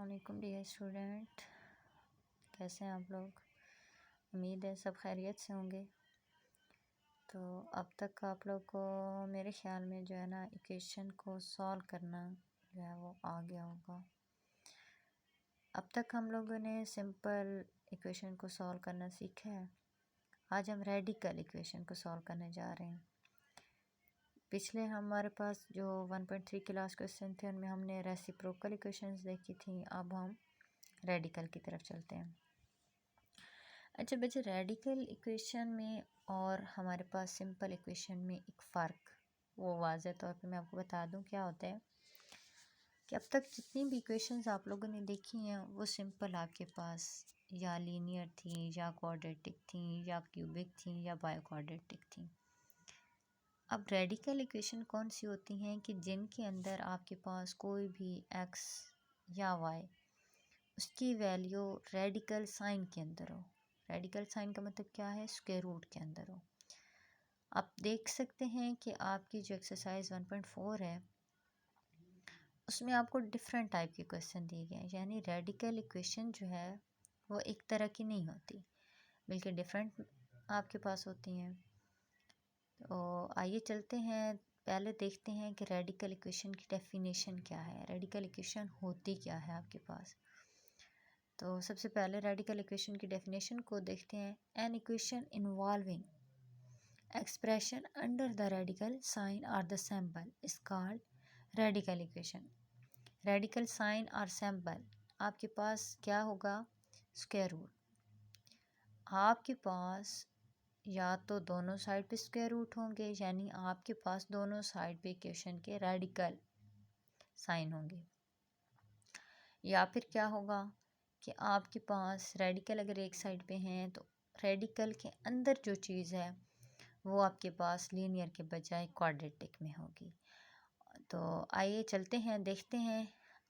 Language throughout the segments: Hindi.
अस्सलामुअलैकुम डियर स्टूडेंट, कैसे हैं आप लोग। उम्मीद है सब खैरियत से होंगे। तो अब तक आप लोग को मेरे ख़्याल में जो है ना इक्वेशन को सॉल्व करना जो है वो आ गया होगा। अब तक हम लोगों ने सिंपल इक्वेशन को सॉल्व करना सीखा है। आज हम रेडिकल इक्वेशन को सॉल्व करने जा रहे हैं। पिछले हमारे पास जो 1.3 क्लास क्वेश्चन थे उनमें हमने रेसिप्रोकल इक्वेशंस देखी थी। अब हम रेडिकल की तरफ चलते हैं। अच्छा बच्चे, रेडिकल इक्वेशन में और हमारे पास सिंपल इक्वेशन में एक फ़र्क वो वाज़ह तौर पे मैं आपको बता दूं क्या होता है कि अब तक जितनी भी इक्वेशंस आप लोगों ने देखी हैं वो सिंपल आपके पास या लीनियर थी या क्वाड्रेटिक थी या क्यूबिक थी या बायो क्वाड्रेटिक थी। अब रेडिकल इक्वेशन कौन सी होती हैं कि जिनके अंदर आपके पास कोई भी एक्स या वाई उसकी वैल्यू रेडिकल साइन के अंदर हो। रेडिकल साइन का मतलब क्या है, स्क्वायर रूट के अंदर हो। आप देख सकते हैं कि आपकी जो एक्सरसाइज 1.4 है उसमें आपको डिफरेंट टाइप के क्वेश्चन दिए गए हैं। यानी रेडिकल इक्वेशन जो है वो एक तरह की नहीं होती बल्कि डिफरेंट आपके पास होती हैं। तो आइए चलते हैं, पहले देखते हैं कि रेडिकल इक्वेशन की डेफिनेशन क्या है, रेडिकल इक्वेशन होती क्या है आपके पास। तो सबसे पहले रेडिकल इक्वेशन की डेफिनेशन को देखते हैं। An equation involving expression under the radical sign और the symbol is called radical equation. Radical sign और सिंबल आपके पास क्या होगा, स्क्वायर रूट। आपके पास या तो दोनों साइड पे स्क्वायर रूट होंगे, यानी आपके पास दोनों साइड पे इक्वेशन के रेडिकल साइन होंगे, या फिर क्या होगा कि आपके पास रेडिकल अगर एक साइड पे हैं तो रेडिकल के अंदर जो चीज़ है वो आपके पास लीनियर के बजाय क्वाड्रेटिक में होगी। तो आइए चलते हैं, देखते हैं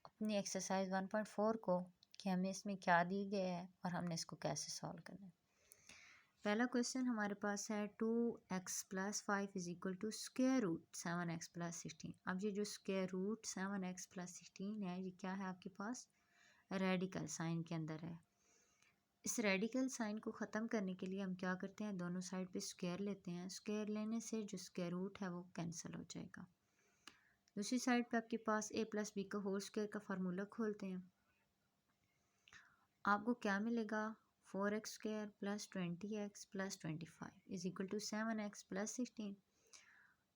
अपनी एक्सरसाइज 1.4 को कि हमें इसमें क्या दी गया है और हमने इसको कैसे सॉल्व करना है। पहला क्वेश्चन हमारे पास है 2x+5 is equal to square root 7x+16। अब ये जो स्क्वायर रूट 7x+16 है ये क्या है आपके पास, रेडिकल साइन के अंदर है। इस रेडिकल साइन को ख़त्म करने के लिए हम क्या करते हैं, दोनों साइड पे स्क्वायर लेते हैं। स्क्वायर लेने से जो स्क्वायर रूट है वो कैंसिल हो जाएगा। दूसरी साइड पे आपके पास a+b का होल स्क्वायर का फार्मूला खोलते हैं। आपको क्या मिलेगा, 4x² + 20x + 25 is equal to 7x+16।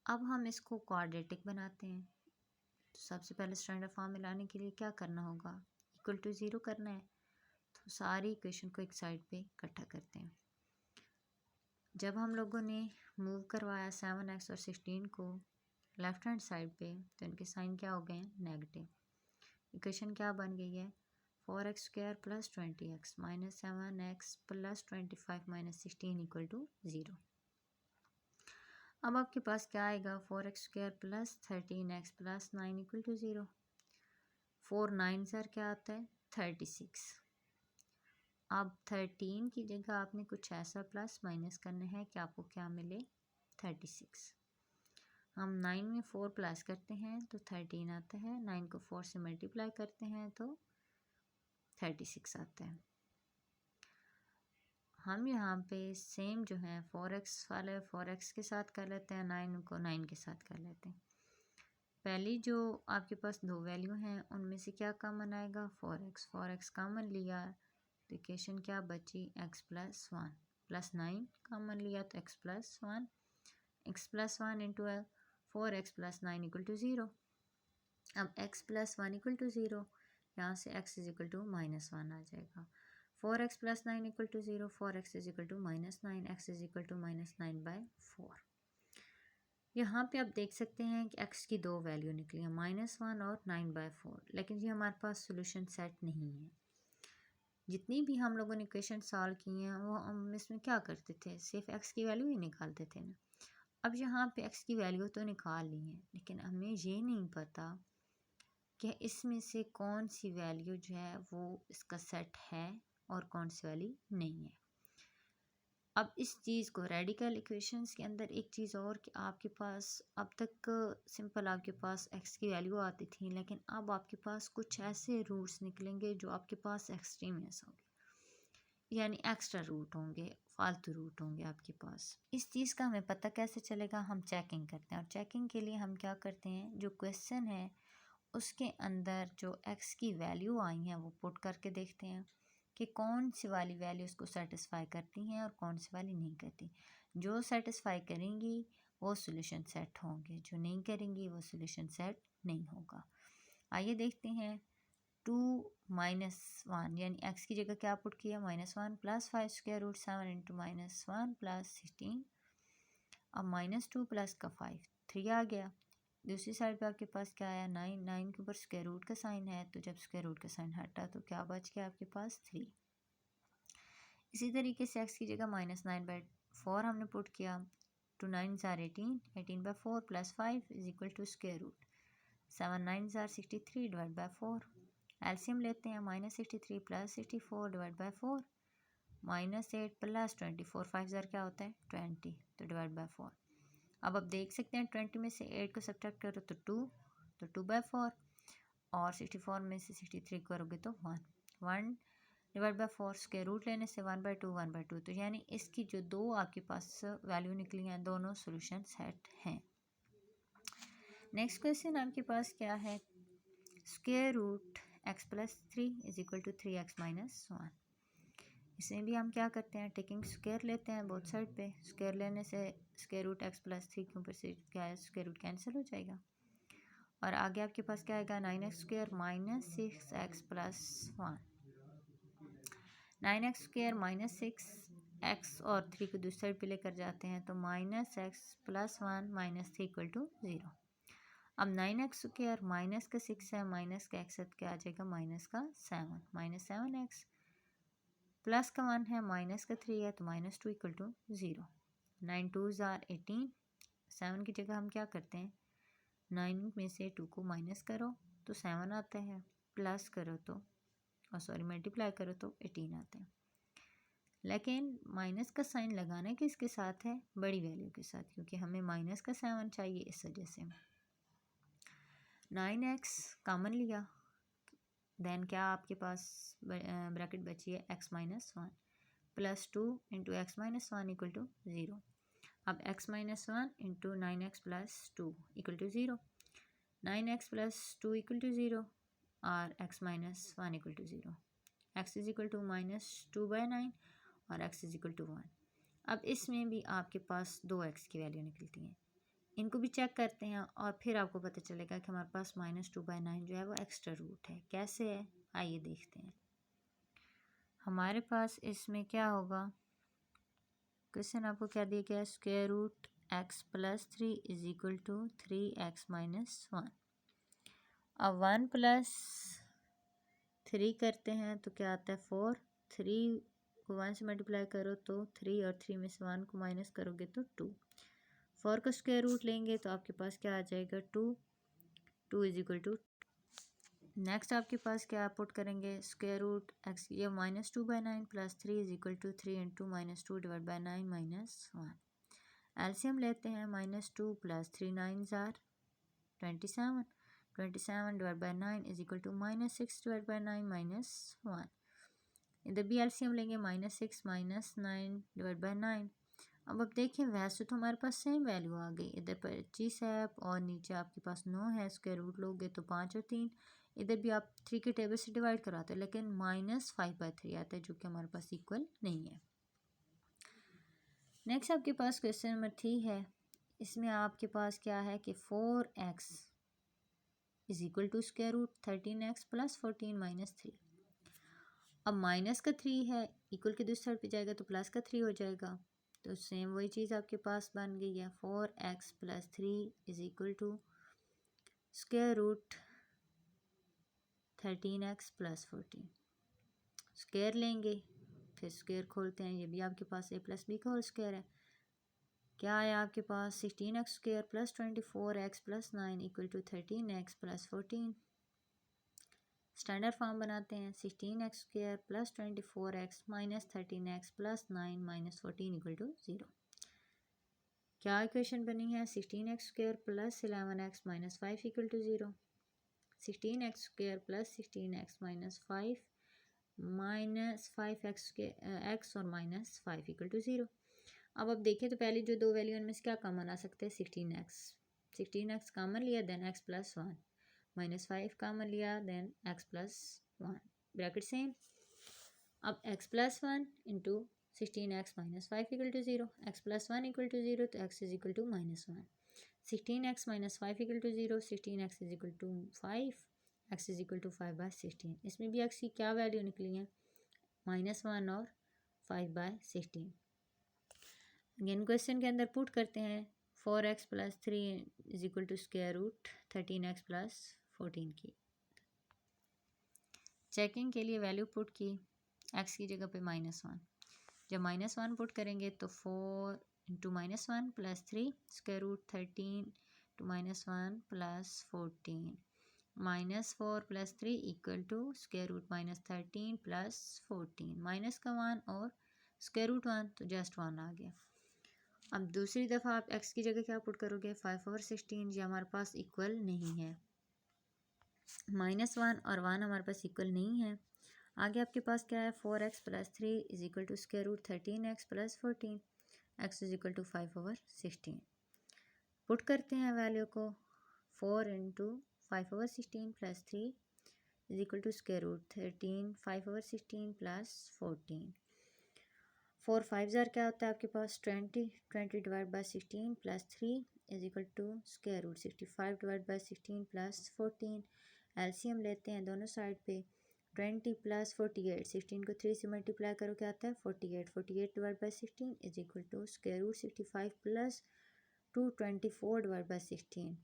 अब हम इसको क्वाड्रेटिक बनाते हैं। तो सबसे पहले स्टैंडर्ड फॉर्म में लाने के लिए क्या करना होगा, इक्वल टू 0 करना है। तो सारी इक्वेशन को एक साइड पे इकट्ठा करते हैं। जब हम लोगों ने मूव करवाया 7x और 16 को लेफ्ट हैंड साइड पे तो इनके साइन क्या हो गए हैं, नेगेटिव। इक्वेशन क्या बन गई है, 4x² + 20x - 7x + 25 - 16 = 0। अब आपके पास क्या आएगा, 4x² + 13x + 9 = 0। 4 9 सर क्या आता है, 36। अब 13 की जगह आपने कुछ ऐसा प्लस माइनस करना है कि आपको क्या मिले, 36। हम 9 में 4 प्लस करते हैं तो 13 आता है, 9 को 4 से मल्टीप्लाई करते हैं तो 36 आता है। हम यहाँ पे सेम जो है 4x वाले 4x के साथ कर लेते हैं, 9 को 9 के साथ कर लेते हैं। पहली जो आपके पास दो वैल्यू हैं उनमें से क्या कॉमन आएगा, 4x कॉमन लिया तो इक्वेशन क्या बची, x+1 + 9 कॉमन लिया तो x+1 x+1 इंटू 4x + 9 = 0। अब x+1 = 0, यहाँ से x = -1 आ जाएगा। 4x + 9 = 0, 4x = -9, x = -9/4। यहाँ पे आप देख सकते हैं कि x की दो वैल्यू निकली हैं, -1 और 9/4, लेकिन ये हमारे पास सोल्यूशन सेट नहीं है। जितनी भी हम लोगों ने इक्वेशन सॉल्व की हैं वो हम इसमें क्या करते थे, सिर्फ x की वैल्यू ही निकालते थे ना। अब यहाँ पे x की वैल्यू तो निकाल ली है, लेकिन हमें ये नहीं पता कि इसमें से कौन सी वैल्यू जो है वो इसका सेट है और कौन सी वाली नहीं है। अब इस चीज़ को रेडिकल इक्वेशंस के अंदर एक चीज़ और कि आपके पास अब तक सिंपल आपके पास x की वैल्यू आती थी, लेकिन अब आपके पास कुछ ऐसे रूट्स निकलेंगे जो आपके पास एक्सट्रीमियस होंगे, यानी एक्स्ट्रा रूट होंगे, फालतू रूट होंगे आपके पास। इस चीज़ का हमें पता कैसे चलेगा? हम चेकिंग करते हैं, और चेकिंग के लिए हम क्या करते हैं, जो क्वेश्चन है उसके अंदर जो x की वैल्यू आई हैं वो पुट करके देखते हैं कि कौन सी वाली वैल्यू उसको सेटिस्फाई करती हैं और कौन सी वाली नहीं करती। जो सेटिस्फाई करेंगी वो सोल्यूशन सेट होंगे, जो नहीं करेंगी वो सोल्यूशन सेट नहीं होगा। आइए देखते हैं। 2 माइनस 1 यानी x की जगह क्या पुट किया, -1 plus 5 square root 7 into -1 plus 16। अब -2 प्लस का 5 3 आ गया। दूसरी साइड पे आपके पास क्या आया, 9 9 के ऊपर स्क्वायर रूट का साइन है, तो जब स्क्वायर रूट का साइन हटा तो क्या बच गया आपके पास 3। इसी तरीके से x की जगह -9/4 हमने पुट किया। 2 9s are 18, 18/4 plus 5 is equal to square root 7 9s are 63 divide by 4। LCM लेते हैं, -63 प्लस 64 डिवाइड बाई 4, -8 प्लस 24 5 ज़ार क्या होता है 20, तो डिवाइड बाई 4। अब आप देख सकते हैं 20 में से 8 को सब्ट्रैक्ट करो तो 2, तो 2/4, और 64 में से 63 करोगे तो 1 डिवाइड बाई 4। स्क्वायर रूट लेने से 1/2 1/2, तो यानी इसकी जो दो आपके पास वैल्यू निकली हैं दोनों सोल्यूशन सेट हैं। नेक्स्ट क्वेश्चन आपके पास क्या है, square root x plus 3 is equal to 3x minus 1। इसमें भी हम क्या करते हैं, टेकिंग स्क्वायर लेते हैं बोथ साइड पे। स्क्वायर लेने से स्क्वायर रूट x प्लस 3 के ऊपर से क्या है स्क्वायर रूट कैंसिल हो जाएगा, और आगे आपके पास क्या आएगा 9x square minus 6x plus 1। 9x square minus 6x और 3 को दूसरी साइड पे लेकर जाते हैं तो -x plus 1 minus 3 equal to 0। अब 9x स्क्वायर माइनस का 6 है, माइनस का x है तो क्या आ जाएगा -7 -7x प्लस का 1 है, माइनस का 3 है तो -2 इक्वल टू 0। 9 2s are 18। 7 की जगह हम क्या करते हैं, 9 में से 2 को माइनस करो तो 7 आता है, प्लस करो तो मल्टीप्लाई करो तो 18 आता है। लेकिन माइनस का साइन लगाना किसके साथ है, बड़ी वैल्यू के साथ, क्योंकि हमें माइनस का 7 चाहिए, इस वजह से 9x कॉमन लिया। देन क्या आपके पास ब्रैकेट बची है x minus 1 plus 2 into x minus 1 equal to 0। अब x minus 1 into 9x plus 2 equal to 0। 9x plus 2 equal to 0 और x minus 1 equal to 0। x is equal to -2/9 और x इज इक्वल टू 1। अब इसमें भी आपके पास दो x की वैल्यू निकलती हैं, इनको भी चेक करते हैं और फिर आपको पता चलेगा कि हमारे पास -2/9 जो है वो एक्स्ट्रा रूट है। कैसे है आइए देखते हैं। हमारे पास इसमें क्या होगा, क्वेश्चन आपको क्या दिया गया है, square root x plus 3 is equal to 3x minus 1। अब 1 प्लस 3 करते हैं तो क्या आता है 4। 3 को 1 से मल्टीप्लाई करो तो 3 और 3 में से 1 को माइनस करोगे तो 2। 4 का स्क्वायर रूट लेंगे तो आपके पास क्या आ जाएगा 2 इज इक्वल टू। नेक्स्ट आपके पास क्या पुट करेंगे, स्क्वायर रूट x ये -2/9 plus 3 is equal to 3 into -2 divide by 9 minus 1। LCM लेते हैं, -2 plus 3 9s are 27। 27 divide by 9 is equal to -6 divide by 9 minus 1। इधर भी एलसीएम लेंगे, -6 माइनस 9 डिवाइड बाई 9। अब आप देखें वैसे तो हमारे पास सेम वैल्यू आ गई, इधर 25 है और नीचे आपके पास 9 है, स्क्वायर रूट लोगे तो 5 और 3। इधर भी आप 3 के टेबल से डिवाइड कराते हैं, लेकिन -5/3 आता है जो कि हमारे पास इक्वल नहीं है। नेक्स्ट आपके पास क्वेश्चन नंबर 3 है। इसमें आपके पास क्या है कि 4x is equal to square root 13x plus 14 minus 3। अब माइनस का 3 है, इक्वल के दूसरी साइड पे जाएगा तो प्लस का 3 हो जाएगा, तो सेम वही चीज़ आपके पास बन गई है। 4x plus 3 is equal to square root 13x plus 14। Square लेंगे, फिर स्क्वायर खोलते हैं, ये भी आपके पास a प्लस बी का होल स्क्वायर है। क्या आया आपके पास 16x square plus 24x plus 9 equal to 13x plus 14। Standard form बनाते हैं 16x² plus 24x minus 13x plus 9 minus 14 equal to 0। क्या इक्वेशन बनी है 16x² plus 11x minus 5 equal to 0। 16x² plus 16x minus 5 के x और माइनस 5 इक्वल टू 0। अब देखें तो पहले जो दो वैल्यू इनमें से क्या कॉमन आ सकते हैं 16x कॉमन लिया then x plus 1 minus 5 common लिया then x plus 1 bracket same. अब x plus 1 into 16x minus 5 equal to 0, x plus 1 equal to 0 तो x is equal to minus 1। 16x minus 5 equal to 0, 16x is equal to 5, x is equal to 5/16। इसमें भी x की क्या वैल्यू निकली है -1 और 5/16। अगेन क्वेश्चन के अंदर पुट करते हैं 4x plus 3 is equal to square root 13x plus 14 की। चेकिंग के लिए वैल्यू पुट की x की जगह पे -1। जब -1 पुट करेंगे तो 4 into -1 plus 3 square root 13 to -1 plus 14 -4 plus 3 equal to square root -13 plus 14 minus का 1 और स्क्वायर रूट 1 तो जस्ट 1 आ गया। अब दूसरी दफ़ा आप x की जगह क्या पुट करोगे 5/16, ये हमारे पास इक्वल नहीं है। -1 और 1 हमारे पास इक्वल नहीं है। आगे आपके पास क्या है 4x plus 3 is equal to square root 13x plus 14, x is equal to 5/16। Put करते हैं वैल्यू को 4 into 5/16 plus 3 is equal to square root 13 5/16 plus 14। 4 5 ज़ार क्या होता है आपके पास 20 divide by 16 plus 3 is equal to square root 65 divide by 16 plus 14। LCM लेते हैं दोनों साइड पे 20 प्लस 48, 16 को 3 से मल्टीप्लाई करो क्या आता है 48 divide by 16 is equal to square root 65 plus 224 divide by 16।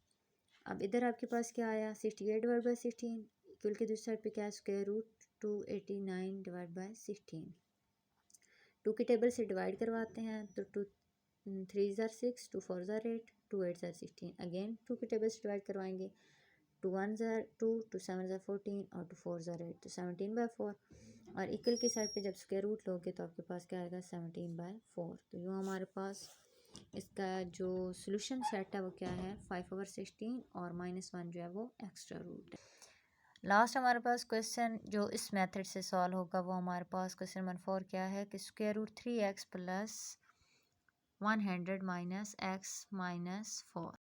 अब इधर आपके पास क्या आया 68 डिवाइड बाई 16 इक्वल के दूसरी साइड पे क्या है स्क्वायर रूट 289 डिवाइड बाई 16। 2 की टेबल से डिवाइड करवाते हैं तो 2 3 ज़ार 6, 2 4 ज़ार 8, 2 8 ज़ार 16। अगेन 2 की टेबल से डिवाइड करवाएंगे 2 1 ज़ार 2, 2 7 ज़ार 14 और 2 4 ज़ार 8 तो 17/4। और इक्वल की साइड पे जब स्क्वायर रूट लोगे तो आपके पास क्या आएगा 17/4। तो यूँ हमारे पास इसका जो सोल्यूशन सेट है वो क्या है 5/16 और -1 जो है वो एक्स्ट्रा रूट है। लास्ट हमारे पास क्वेश्चन जो इस मेथड से सॉल्व होगा वो हमारे पास क्वेश्चन नंबर 4 क्या है कि square root 3x plus 100 minus x minus 4।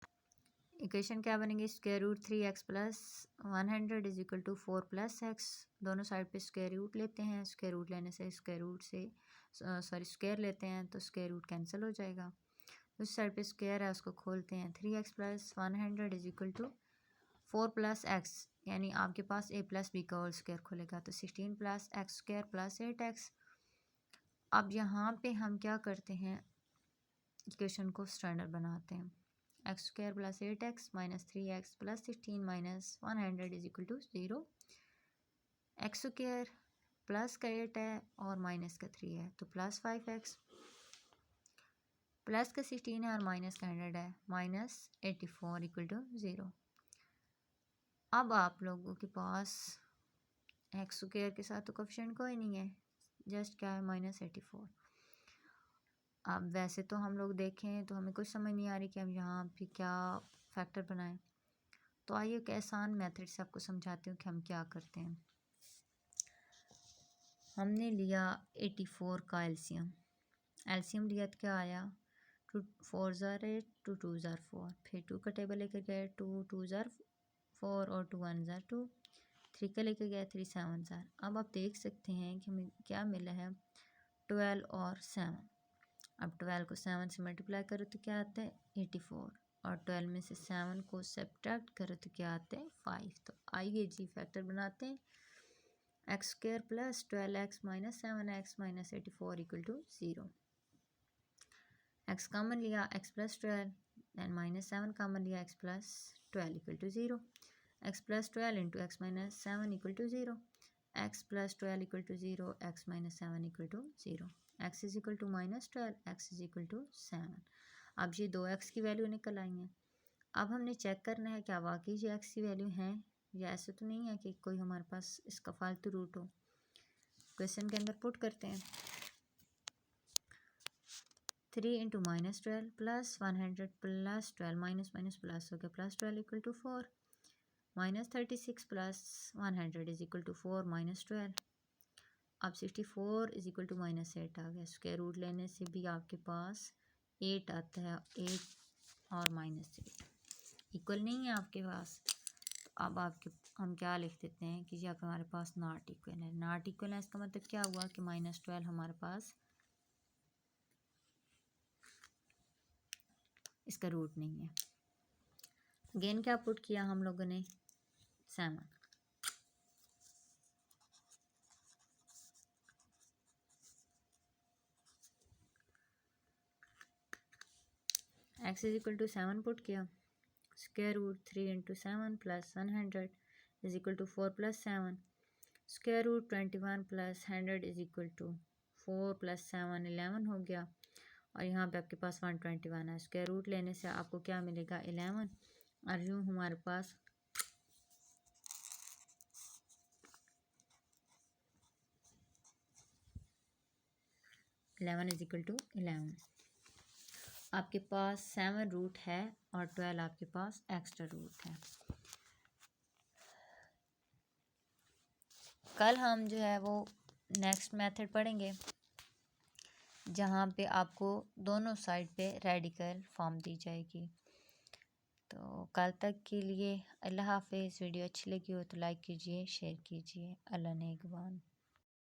Equation क्या बनेगी square root 3x plus 100 is equal to 4 plus x। दोनों साइड पे स्क्वायर रूट लेते हैं, स्क्वायर रूट लेने से स्क्वायर लेते हैं तो स्क्वायर रूट कैंसिल हो जाएगा। उस साइड पे स्क्वायर है उसको खोलते हैं 3x plus 100 is equal to 4 plus x, यानी आपके पास a प्लस बी का होल स्क्वायर खुलेगा तो 16 plus x square plus 8x। अब यहाँ पे हम क्या करते हैं इक्वेशन को स्टैंडर्ड बनाते हैं x square plus 8x minus 3x plus 16 minus 100 is equal to 0। X square plus का 8 है और माइनस का 3 है तो प्लस 5x, प्लस का 16 है और माइनस का 100 है माइनस 84 इक्वल टू 0। अब आप लोगों के पास एक्स स्क्वायर के साथ तो कोफिशिएंट कोई नहीं है, जस्ट क्या है -84। अब वैसे तो हम लोग देखें तो हमें कुछ समझ नहीं आ रही कि हम यहाँ पे क्या फैक्टर बनाएं। तो आइए एक आसान मेथड से आपको समझाती हूँ कि हम क्या करते हैं। हमने लिया 84 का एलसीएम लिया तो क्या आया 2 4 ज़ार 8, 2 2 ज़ार 4, फिर 2 का टेबल लेकर गए 2 2 ज़ार 4 और 2 1 ज़ार 2, 3 का लेकर गया 3 7 ज़ार। अब आप देख सकते हैं कि हमें क्या मिला है 12 और 7। अब 12 को 7 से मल्टीप्लाई करो तो क्या आता है 84 और 12 में से 7 को सब्ट्रैक्ट करो तो क्या आता है 5। तो आइए जी फैक्टर बनाते हैं x square plus 12x minus 7x minus 84 equal to 0। X common लिया x plus 12 and minus 7 common लिया x plus 12 equal to 0। x plus 12 into x minus 7 equal to 0, x plus 12 equal to 0, x minus 7 equal to 0, x is equal to -12, x is equal to 7। अब ये दो x की वैल्यू निकल आई हैं। अब हमने चेक करना है क्या वाकई ये x की वैल्यू हैं या ऐसे तो नहीं है कि कोई हमारे पास इसका फालतू रूट हो। क्वेश्चन के अंदर पुट करते हैं। 3 into -12 plus 100 plus 12 minus minus plus हो गया, plus 12 equal to 4, -36 plus 100 is equal to 4 minus 12। अब 64 इज इक्वल टू -8 आ गया। स्क्वायर रूट लेने से भी आपके पास 8 आता है, 8 और -8 इक्वल नहीं है आपके पास। अब आपके हम क्या लिख देते हैं कि यहाँ पे हमारे पास नॉट इक्वल है। नॉट इक्वल है इसका मतलब क्या हुआ कि -12 हमारे पास इसका रूट नहीं है। अगेन क्या पुट किया हम लोगों ने, 7। x is equal to 7 put किया। Square root 3 into 7 plus 100 is equal to 4 plus 7। Square root 21 plus 100 is equal to 4 plus 7 11 हो गया। और यहाँ पे आपके पास 121 है। स्क्वायर रूट लेने से आपको क्या मिलेगा, 11। और यूँ हमारे पास इलेवन इज इक्वल टू 11। आपके पास 7 रूट है और 12 आपके पास एक्स्ट्रा रूट है। कल हम जो है वो नेक्स्ट मेथड पढ़ेंगे जहाँ पे आपको दोनों साइड पे रेडिकल फॉर्म दी जाएगी। तो कल तक के लिए अल्लाह हाफिज़। वीडियो अच्छी लगी हो तो लाइक कीजिए, शेयर कीजिए। अल्लाह नेगवान।